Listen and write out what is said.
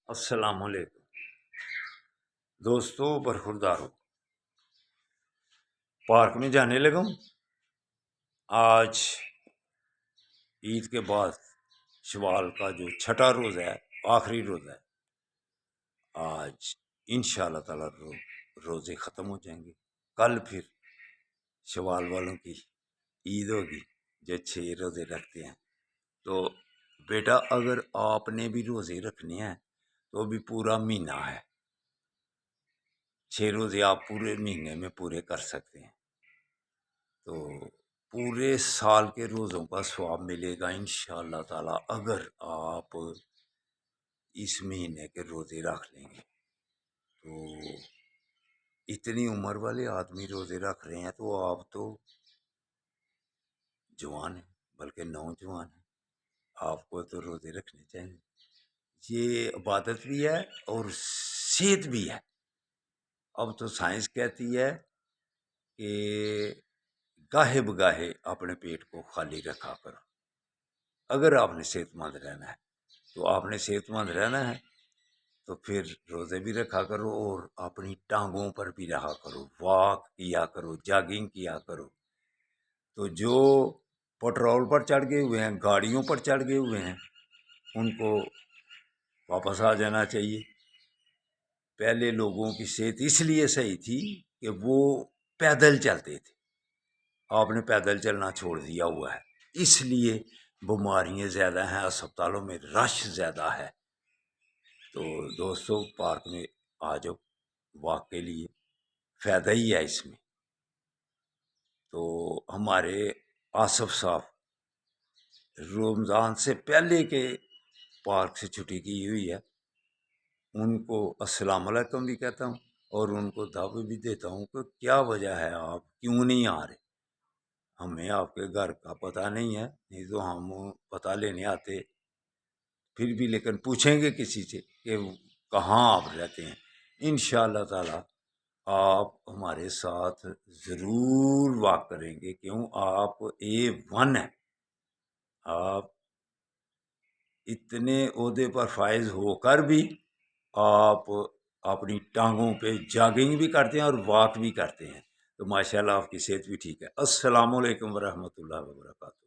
السلام علیکم دوستوں، برخورداروں، پارک میں جانے لگا ہوں۔ آج عید کے بعد شوال کا جو چھٹا روز ہے، آخری روز ہے، آج انشاءاللہ تعالی روزے ختم ہو جائیں گے۔ کل پھر شوال والوں کی عید ہوگی جو 6 روزے رکھتے ہیں۔ تو بیٹا، اگر آپ نے بھی روزے رکھنے ہیں تو بھی پورا مہینہ ہے، 6 روزے آپ پورے مہینے میں پورے کر سکتے ہیں، تو پورے سال کے روزوں کا ثواب ملے گا انشاءاللہ تعالی اگر آپ اس مہینے کے روزے رکھ لیں گے۔ تو اتنی عمر والے آدمی روزے رکھ رہے ہیں تو آپ تو جوان ہیں، بلکہ نوجوان ہیں، آپ کو تو روزے رکھنے چاہیے۔ یہ عبادت بھی ہے اور صحت بھی ہے۔ اب تو سائنس کہتی ہے کہ گاہے بگاہے اپنے پیٹ کو خالی رکھا کرو۔ اگر آپ نے صحت مند رہنا ہے تو آپ نے صحت مند رہنا ہے تو پھر روزے بھی رکھا کرو اور اپنی ٹانگوں پر بھی رہا کرو، واک کیا کرو، جاگنگ کیا کرو۔ تو جو پٹرول پر چڑھ گئے ہوئے ہیں، گاڑیوں پر چڑھ گئے ہوئے ہیں، ان کو واپس آ جانا چاہیے۔ پہلے لوگوں کی صحت اس لیے صحیح تھی کہ وہ پیدل چلتے تھے، آپ نے پیدل چلنا چھوڑ دیا ہوا ہے، اس لیے بیماریاں زیادہ ہیں، اسپتالوں میں رش زیادہ ہے۔ تو دوستوں، پارک میں آ جاؤ، واک کے لیے فائدہ ہی ہے اس میں۔ تو ہمارے آصف صاحب رمضان سے پہلے کے پارک سے چھٹی کی ہوئی ہے، ان کو السلام علیکم بھی کہتا ہوں اور ان کو دعوت بھی دیتا ہوں کہ کیا وجہ ہے، آپ کیوں نہیں آ رہے؟ ہمیں آپ کے گھر کا پتہ نہیں ہے، نہیں تو ہم پتہ لینے آتے، پھر بھی لیکن پوچھیں گے کسی سے کہ کہاں آپ رہتے ہیں۔ انشاءاللہ تعالی آپ ہمارے ساتھ ضرور واک کریں گے، کیوں؟ آپ A1 ہیں، آپ اتنے عہدے پر فائز ہو کر بھی آپ اپنی ٹانگوں پہ جاگنگ بھی کرتے ہیں اور واک بھی کرتے ہیں، تو ماشاءاللہ آپ کی صحت بھی ٹھیک ہے۔ السلام علیکم ورحمۃ اللہ وبرکاتہ۔